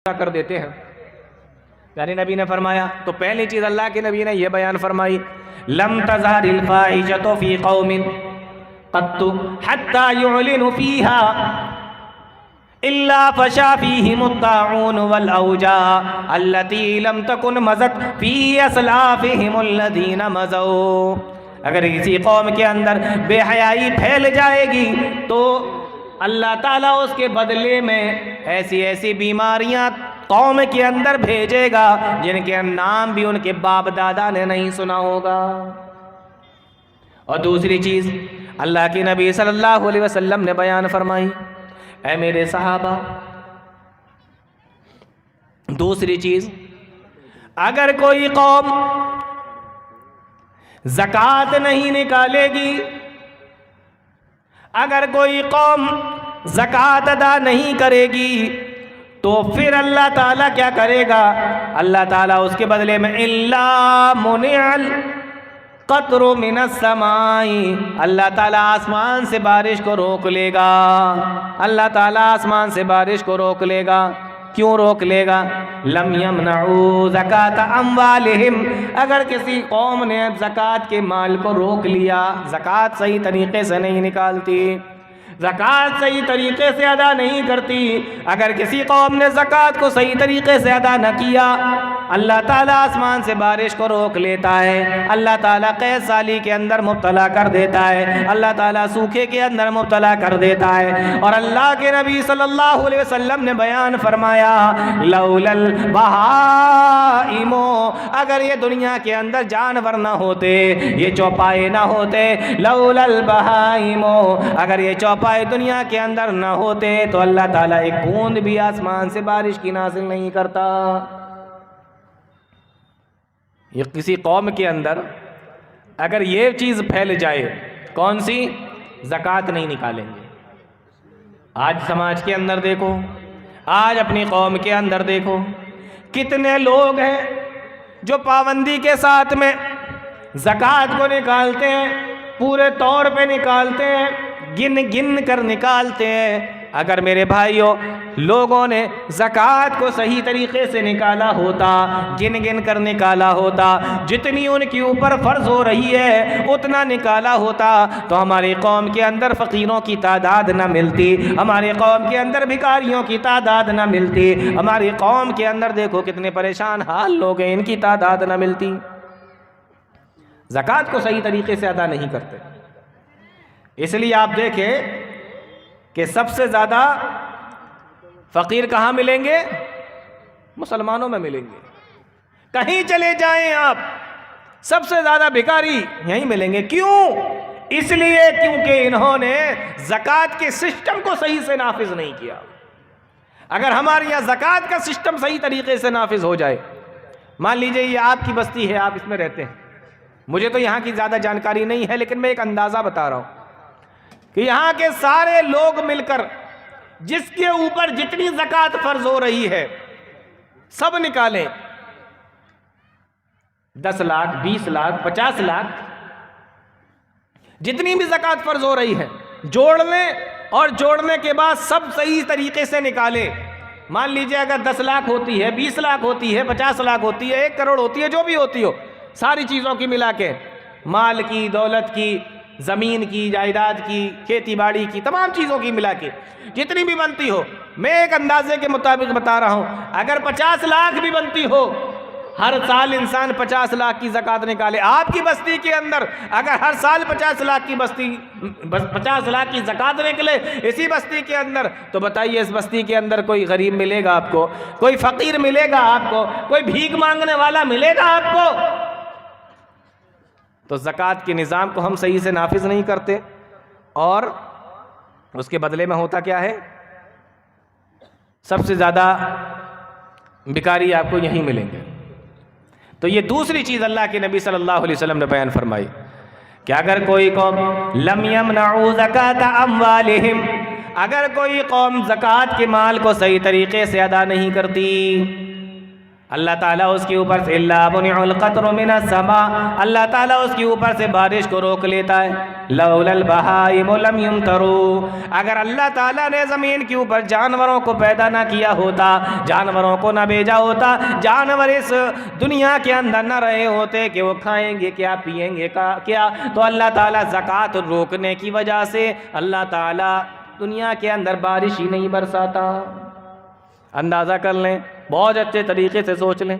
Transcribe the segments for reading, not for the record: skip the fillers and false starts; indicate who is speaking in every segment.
Speaker 1: کر دیتے ہیں. یعنی نبی نے فرمایا تو پہلی چیز اللہ کے نبی نے یہ بیان فرمائی لم تظہر الفاحشۃ فی قوم قط حتی یعلنوا فیہا الا فشا فیہم الطاعون والاوجاع التي لم تکن مضت فی اسلافہم الذین مضوا. اگر کسی قوم کے اندر بے حیائی پھیل جائے گی تو اللہ تعالیٰ اس کے بدلے میں ایسی ایسی بیماریاں قوم کے اندر بھیجے گا جن کے نام بھی ان کے باپ دادا نے نہیں سنا ہوگا. اور دوسری چیز اللہ کے نبی صلی اللہ علیہ وسلم نے بیان فرمائی اے میرے صحابہ، دوسری چیز اگر کوئی قوم زکوٰۃ نہیں نکالے گی، اگر کوئی قوم زکوٰۃ ادا نہیں کرے گی تو پھر اللہ تعالیٰ کیا کرے گا؟ اللہ تعالیٰ اس کے بدلے میں الا منع القطر من السماء، اللہ تعالیٰ آسمان سے بارش کو روک لے گا. اللہ تعالیٰ آسمان سے بارش کو روک لے گا. کیوں روک لے گا؟ لم یمنعوا زکاۃ اموالہم، اگر کسی قوم نے زکوٰۃ کے مال کو روک لیا، زکوٰۃ صحیح طریقے سے نہیں نکالتی، زکوٰۃ صحیح طریقے سے ادا نہیں کرتی، اگر کسی قوم نے زکوٰۃ کو صحیح طریقے سے ادا نہ کیا، اللہ تعالیٰ آسمان سے بارش کو روک لیتا ہے، اللہ تعالیٰ قحط سالی کے اندر مبتلا کر دیتا ہے، اللہ تعالیٰ سوکھے کے اندر مبتلا کر دیتا ہے. اور اللہ کے نبی صلی اللہ علیہ وسلم نے بیان فرمایا لولا البہائم، اگر یہ دنیا کے اندر جانور نہ ہوتے، یہ چوپائے نہ ہوتے، لولا البہائم، اگر یہ چوپائے دنیا کے اندر نہ ہوتے تو اللہ تعالیٰ ایک بوند بھی آسمان سے بارش کی نازل نہیں کرتا. یہ کسی قوم کے اندر اگر یہ چیز پھیل جائے، کون سی؟ زکوٰۃ نہیں نکالیں گے. آج سماج کے اندر دیکھو، آج اپنی قوم کے اندر دیکھو، کتنے لوگ ہیں جو پابندی کے ساتھ میں زکوٰۃ کو نکالتے ہیں، پورے طور پہ نکالتے ہیں، گن گن کر نکالتے ہیں. اگر میرے بھائیوں لوگوں نے زکوٰۃ کو صحیح طریقے سے نکالا ہوتا، گن گن کر نکالا ہوتا، جتنی ان کے اوپر فرض ہو رہی ہے اتنا نکالا ہوتا تو ہماری قوم کے اندر فقیروں کی تعداد نہ ملتی، ہماری قوم کے اندر بھکاریوں کی تعداد نہ ملتی، ہماری قوم کے اندر دیکھو کتنے پریشان حال لوگ ہیں، ان کی تعداد نہ ملتی. زکوٰۃ کو صحیح طریقے سے ادا نہیں کرتے. اس لیے آپ دیکھیں کہ سب سے زیادہ فقیر کہاں ملیں گے؟ مسلمانوں میں ملیں گے. کہیں چلے جائیں آپ، سب سے زیادہ بھکاری یہیں ملیں گے. کیوں؟ اس لیے کیونکہ انہوں نے زکوٰۃ کے سسٹم کو صحیح سے نافذ نہیں کیا. اگر ہمارے یہاں زکوٰۃ کا سسٹم صحیح طریقے سے نافذ ہو جائے، مان لیجئے یہ آپ کی بستی ہے، آپ اس میں رہتے ہیں، مجھے تو یہاں کی زیادہ جانکاری نہیں ہے لیکن میں ایک اندازہ بتا رہا ہوں کہ یہاں کے سارے لوگ مل کر جس کے اوپر جتنی زکوٰۃ فرض ہو رہی ہے سب نکالیں، 10 لاکھ 20 لاکھ 50 لاکھ جتنی بھی زکوٰۃ فرض ہو رہی ہے جوڑ لیں، اور جوڑنے کے بعد سب صحیح طریقے سے نکالیں. مان لیجئے اگر 10 لاکھ ہوتی ہے، 20 لاکھ ہوتی ہے، 50 لاکھ ہوتی ہے، 1 کروڑ ہوتی ہے، جو بھی ہوتی ہو، ساری چیزوں کی ملا کے، مال کی، دولت کی، زمین کی، جائیداد کی، کھیتی باڑی کی، تمام چیزوں کی ملا کے جتنی بھی بنتی ہو، میں ایک اندازے کے مطابق بتا رہا ہوں، اگر 50 لاکھ بھی بنتی ہو، ہر سال انسان 50 لاکھ کی زکوٰۃ نکالے. آپ کی بستی کے اندر اگر ہر سال 50 لاکھ کی زکوٰۃ نکلے اسی بستی کے اندر، تو بتائیے اس بستی کے اندر کوئی غریب ملے گا آپ کو؟ کوئی فقیر ملے گا آپ کو؟ کوئی بھیک مانگنے والا ملے گا آپ کو؟ تو زکوٰۃ کے نظام کو ہم صحیح سے نافذ نہیں کرتے، اور اس کے بدلے میں ہوتا کیا ہے؟ سب سے زیادہ بھکاری آپ کو یہیں ملیں گے. تو یہ دوسری چیز اللہ کے نبی صلی اللہ علیہ وسلم نے بیان فرمائی کہ اگر کوئی قوم لم یمنعوا زکاۃ اموالہم، اگر کوئی قوم زکوٰۃ کے مال کو صحیح طریقے سے ادا نہیں کرتی، اللہ تعالیٰ اس کے اوپر سے الا منع القطر من السماء، اللہ تعالیٰ اس کے اوپر سے بارش کو روک لیتا ہے. لولا البہائم لم یمطروا، اگر اللہ تعالیٰ نے زمین کے اوپر جانوروں کو پیدا نہ کیا ہوتا، جانوروں کو نہ بھیجا ہوتا، جانور اس دنیا کے اندر نہ رہے ہوتے کہ وہ کھائیں گے کیا، پئیں گے کیا، تو اللہ تعالیٰ زکوٰۃ روکنے کی وجہ سے اللہ تعالیٰ دنیا کے اندر بارش ہی نہیں برساتا. اندازہ کر لیں، بہت اچھے طریقے سے سوچ لیں.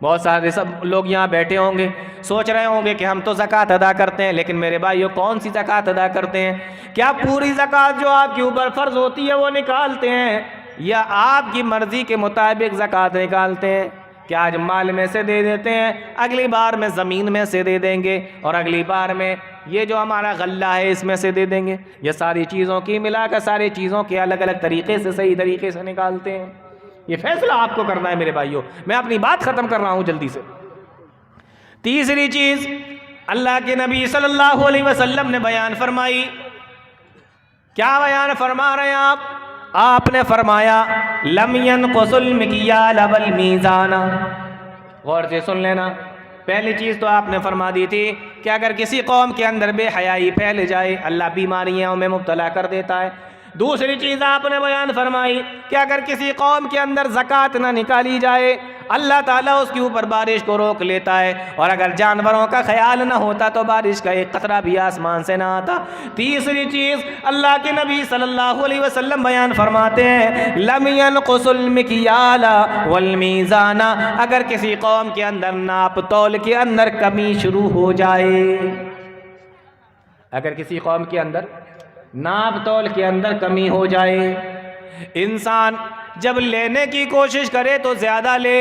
Speaker 1: بہت سارے سب لوگ یہاں بیٹھے ہوں گے، سوچ رہے ہوں گے کہ ہم تو زکوٰۃ ادا کرتے ہیں، لیکن میرے بھائیو کون سی زکوٰۃ ادا کرتے ہیں؟ کیا پوری زکوٰۃ جو آپ کے اوپر فرض ہوتی ہے وہ نکالتے ہیں، یا آپ کی مرضی کے مطابق زکوٰۃ نکالتے ہیں؟ کہ آج مال میں سے دے دیتے ہیں، اگلی بار میں زمین میں سے دے دیں گے، اور اگلی بار میں یہ جو ہمارا غلہ ہے اس میں سے دے دیں گے. یہ ساری چیزوں کی ملا کر ساری چیزوں کے الگ الگ طریقے سے صحیح طریقے سے نکالتے ہیں. یہ فیصلہ آپ کو کرنا ہے میرے بھائیوں. میں اپنی بات ختم کر رہا ہوں جلدی سے. تیسری چیز اللہ کے نبی صلی اللہ علیہ وسلم نے بیان فرمائی. کیا بیان فرما رہے ہیں آپ نے فرمایا لم ينقص المکیال والمیزان. غور سے سن لینا. پہلی چیز تو آپ نے فرما دی تھی کہ اگر کسی قوم کے اندر بے حیائی پھیل جائے اللہ بیماریوں میں مبتلا کر دیتا ہے. دوسری چیز آپ نے بیان فرمائی کہ اگر کسی قوم کے اندر زکوٰۃ نہ نکالی جائے اللہ تعالیٰ اس کے اوپر بارش کو روک لیتا ہے، اور اگر جانوروں کا خیال نہ ہوتا تو بارش کا ایک قطرہ بھی آسمان سے نہ آتا. تیسری چیز اللہ کے نبی صلی اللہ علیہ وسلم بیان فرماتے ہیں لم ينقص المکیال والمیزان، اگر کسی قوم کے اندر ناپ تول کے اندر کمی شروع ہو جائے، اگر کسی قوم کے اندر ناپ تول کے اندر کمی ہو جائے، انسان جب لینے کی کوشش کرے تو زیادہ لے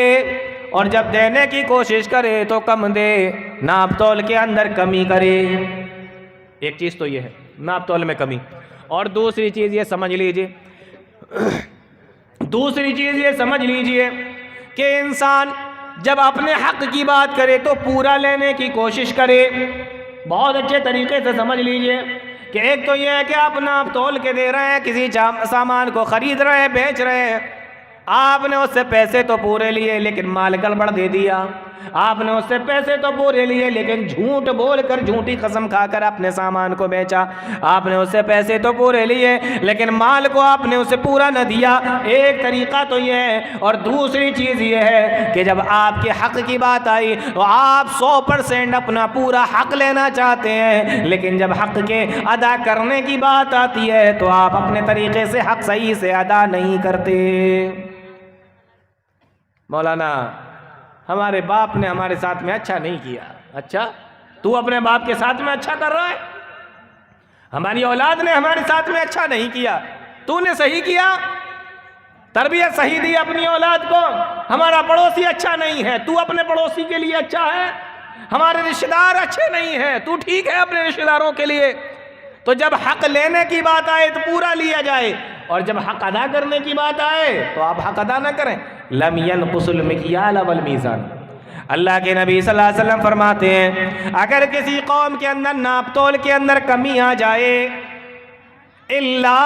Speaker 1: اور جب دینے کی کوشش کرے تو کم دے، ناپ تول کے اندر کمی کرے. ایک چیز تو یہ ہے ناپ تول میں کمی. اور دوسری چیز یہ سمجھ لیجئے کہ انسان جب اپنے حق کی بات کرے تو پورا لینے کی کوشش کرے. بہت اچھے طریقے سے سمجھ لیجئے کہ ایک تو یہ ہے کہ آپ ناپ تول کے دے رہے ہیں، کسی سامان کو خرید رہے ہیں، بیچ رہے ہیں، آپ نے اس سے پیسے تو پورے لیے لیکن مال گڑبڑ دے دیا. آپ نے اس سے پیسے تو پورے لیے لیکن جھوٹ بول کر، جھوٹی قسم کھا کر اپنے سامان کو بیچا. آپ نے اس سے پیسے تو پورے لیے لیکن مال کو آپ نے اسے پورا نہ دیا. ایک طریقہ تو یہ ہے. اور دوسری چیز یہ ہے کہ جب آپ کے حق کی بات آئی تو آپ 100% اپنا پورا حق لینا چاہتے ہیں، لیکن جب حق کے ادا کرنے کی بات آتی ہے تو آپ اپنے طریقے سے حق صحیح سے ادا نہیں کرتے. مولانا ہمارے باپ نے ہمارے ساتھ میں اچھا نہیں کیا. اچھا تو اپنے باپ کے ساتھ میں اچھا کر رہا ہے؟ ہماری اولاد نے ہمارے ساتھ میں اچھا نہیں کیا، تو نے صحیح کیا، تربیت صحیح دی اپنی اولاد کو. ہمارا پڑوسی اچھا نہیں ہے، تو اپنے پڑوسی کے لیے اچھا ہے. ہمارے رشتہ دار اچھے نہیں ہیں، تو ٹھیک ہے اپنے رشتہ داروں کے لیے. تو جب حق لینے کی بات آئے تو پورا لیا جائے، اور جب حق ادا کرنے کی بات آئے تو آپ حق ادا نہ کریں. لم ينقص المکیال والمیزان. اللہ کے نبی صلی اللہ علیہ وسلم فرماتے ہیں اگر کسی قوم کے اندر ناپ تول کے اندر کمی آ جائے الا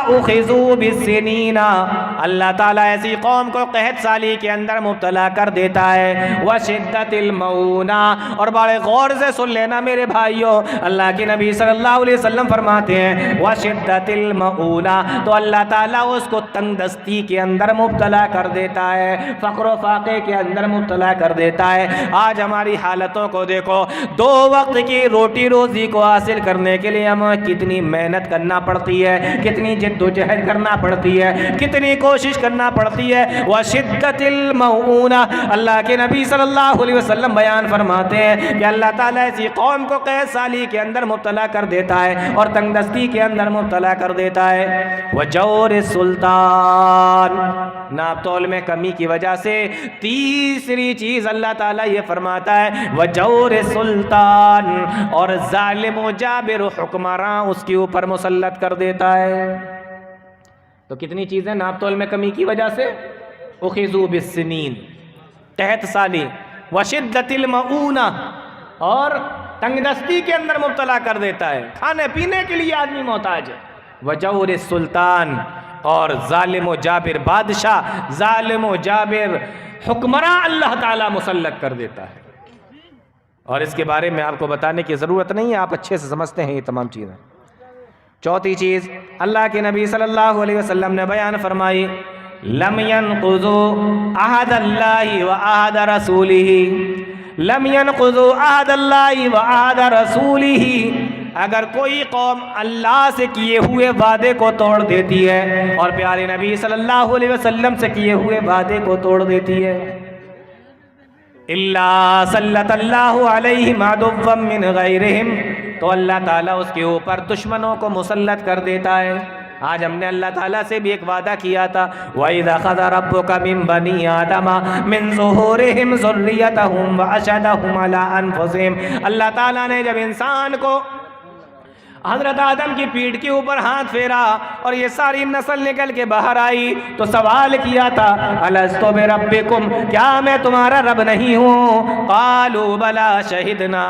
Speaker 1: اخذوا بالسنین، اللہ تعالیٰ ایسی قوم کو قحط سالی کے اندر مبتلا کر دیتا ہے. وشدت المعونہ، اور بڑے غور سے سن لینا میرے بھائیوں، اللہ کے نبی صلی اللہ علیہ وسلم فرماتے ہیں وشدت المعونہ، تو اللہ تعالیٰ اس کو تنگ دستی کے اندر مبتلا کر دیتا ہے، فقر و فاقے کے اندر مبتلا کر دیتا ہے. آج ہماری حالتوں کو دیکھو، 2 وقت کی روٹی روزی کو حاصل کرنے کے لیے ہمیں کتنی محنت کرنا پڑتی ہے، کتنی جد و جہد کرنا پڑتی ہے، کتنی کوشش کرنا پڑتی ہے. وشدت المعونہ، اللہ کے نبی صلی اللہ علیہ وسلم بیان فرماتے ہیں کہ اللہ تعالیٰ ایسی قوم کو قحط سالی کے اندر مبتلا کر دیتا ہے اور تنگ دستی کے اندر مبتلا کر دیتا ہے. وجور السلطان، ناپ تول میں کمی کی وجہ سے تیسری چیز اللہ تعالیٰ یہ فرماتا ہے وجور السلطان، اور ظالم و جابر و حکمراں اس کے اوپر مسلط کر دیتا ہے. تو کتنی چیزیں ناپ تول میں کمی کی وجہ سے؟ اخذوا بالسنین، قحط سالی، وشدت المعونہ، اور تنگ دستی کے اندر مبتلا کر دیتا ہے، کھانے پینے کے لیے آدمی محتاج ہے. وجور السلطان، اور ظالم و جابر بادشاہ، ظالم و جابر حکمراں اللہ تعالیٰ مسلط کر دیتا ہے. اور اس کے بارے میں آپ کو بتانے کی ضرورت نہیں ہے، آپ اچھے سے سمجھتے ہیں یہ تمام چیزیں. چوتھی چیز اللہ کے نبی صلی اللہ علیہ وسلم نے بیان فرمائی، لم ينقضوا عہد اللہ وعہد رسولہ، لم ينقضوا عہد اللہ وعہد رسولہ. اگر کوئی قوم اللہ سے کیے ہوئے وعدے کو توڑ دیتی ہے اور پیارے نبی صلی اللہ علیہ وسلم سے کیے ہوئے وعدے کو توڑ دیتی ہے، الا سلط اللہ علیہم عدوا من غیرہم، تو اللہ تعالیٰ اس کے اوپر دشمنوں کو مسلط کر دیتا ہے. آج ہم نے اللہ تعالیٰ سے بھی ایک وعدہ کیا تھا، وَإِذَا أَخَذَ رَبُّكَ مِن بَنِي آدَمَ مِن ظُهُورِهِمْ ذُرِّيَّتَهُمْ وَأَشْهَدَهُمْ عَلَىٰ أَنفُسِهِمْ. اللہ تعالیٰ نے جب انسان کو حضرت آدم کی پیٹھ کے اوپر ہاتھ پھیرا اور یہ ساری نسل نکل کے باہر آئی تو سوال کیا تھا، الستو بربکم، کیا میں تمہارا رب نہیں ہوں؟ قالوا بلا شہدنا،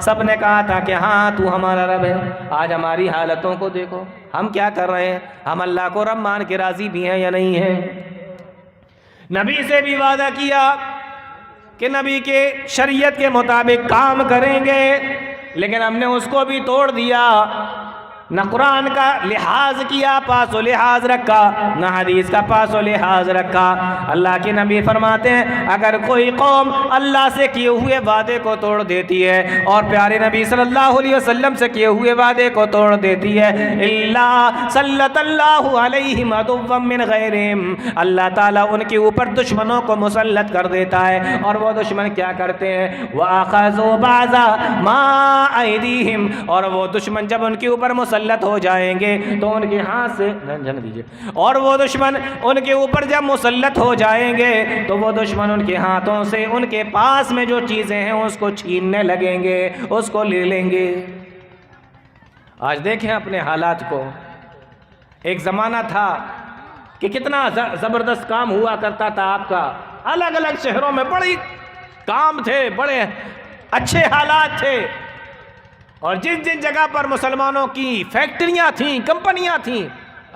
Speaker 1: سب نے کہا تھا کہ ہاں تو ہمارا رب ہے. آج ہماری حالتوں کو دیکھو، ہم کیا کر رہے ہیں؟ ہم اللہ کو رب مان کے راضی بھی ہیں یا نہیں ہیں؟ نبی سے بھی وعدہ کیا کہ نبی کے شریعت کے مطابق کام کریں گے، لیکن ہم نے اس کو بھی توڑ دیا. نہ قرآن کا لحاظ کیا، پاس و لحاظ رکھا، نہ حدیث کا پاس و لحاظ رکھا. اللہ کے نبی فرماتے ہیں اگر کوئی قوم اللہ سے کیے ہوئے وعدے کو توڑ دیتی ہے اور پیارے نبی صلی اللہ علیہ وسلم سے کیے ہوئے وعدے کو توڑ دیتی ہے، الا سلط اللہ علیہم عدوا من غیرہم، اللہ تعالیٰ ان کے اوپر دشمنوں کو مسلط کر دیتا ہے. اور وہ دشمن کیا کرتے ہیں؟ وَأَخَذُوا بَعْضَ مَا أَيْدِيهِمْ، اور وہ دشمن جب ان کے اوپر مسلط ہو جائیں گے تو ان کے ہاتھ سے اور وہ دشمن ان کے اوپر جب مسلط ہو جائیں گے تو وہ دشمن ان کے ہاتھوں سے ان کے پاس میں جو چیزیں ہیں اس کو چھیننے لگیں گے، اس کو لے لیں گے. آج دیکھیں اپنے حالات کو. ایک زمانہ تھا کہ کتنا زبردست کام ہوا کرتا تھا آپ کا، الگ الگ شہروں میں بڑی کام تھے، بڑے اچھے حالات تھے، اور جن جن جگہ پر مسلمانوں کی فیکٹریاں تھیں، کمپنیاں تھیں،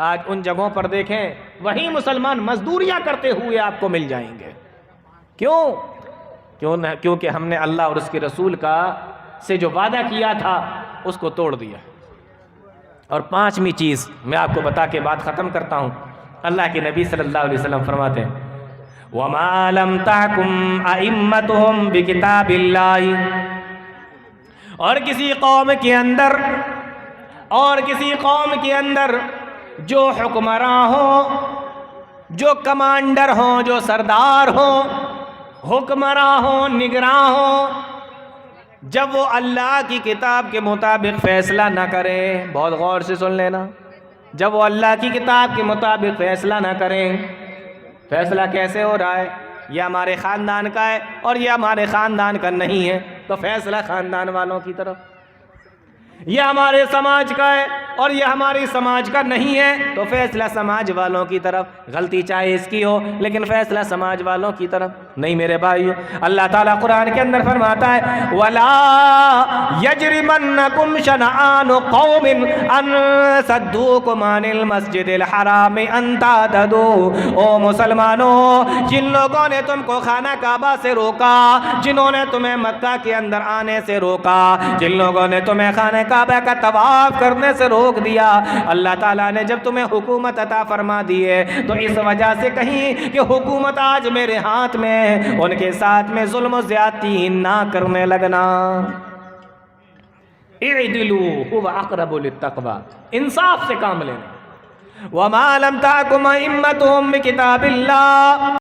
Speaker 1: آج ان جگہوں پر دیکھیں وہی مسلمان مزدوریاں کرتے ہوئے آپ کو مل جائیں گے. کیونکہ ہم نے اللہ اور اس کے رسول کا سے جو وعدہ کیا تھا اس کو توڑ دیا. اور پانچویں چیز میں آپ کو بتا کے بات ختم کرتا ہوں. اللہ کے نبی صلی اللہ علیہ وسلم فرماتے ہیں وَمَا لَمْ تَحْكُمْ أَئِمَّتُهُمْ بِكِتَابِ اللَّهِ، اور کسی قوم کے اندر جو حکمراں ہوں، جو کمانڈر ہوں، جو سردار ہوں، حکمراں ہوں، نگراں ہوں، جب وہ اللہ کی کتاب کے مطابق فیصلہ نہ کریں، بہت غور سے سن لینا، جب وہ اللہ کی کتاب کے مطابق فیصلہ نہ کریں. فیصلہ کیسے ہو رہا ہے؟ یہ ہمارے خاندان کا ہے اور یہ ہمارے خاندان کا نہیں ہے تو فیصلہ خاندان والوں کی طرف. یہ ہمارے سماج کا ہے اور یہ ہماری سماج کا نہیں ہے تو فیصلہ سماج والوں کی طرف. غلطی چاہے اس کی ہو لیکن فیصلہ سماج والوں کی طرف نہیں میرے بھائیو. اللہ تعالیٰ قرآن کے اندر فرماتا ہے وَلَا يَجْرِمَنَّكُمْ شَنَآنُ قَوْمٍ أَن صَدُّوكُمْ عَنِ الْمَسْجِدِ الْحَرَامِ أَن تَعْتَدُوا. او مسلمانوں، جن لوگوں نے تم کو خانہ کعبہ سے روکا، جنہوں نے تمہیں مکہ کے اندر آنے سے روکا، جن لوگوں نے تمہیں خانہ کعبہ کا طواف کرنے سے روک دیا، اللہ تعالیٰ نے جب تمہیں حکومت عطا فرما دی ہے تو اس وجہ سے کہیں کہ حکومت آج میرے ہاتھ میں، ان کے ساتھ میں ظلم و زیادتی نہ کرنے لگنا. اعدلوا هو اقرب للتقوی، انصاف سے کام لینا. وما لم تحكم ائمتهم بکتاب اللہ،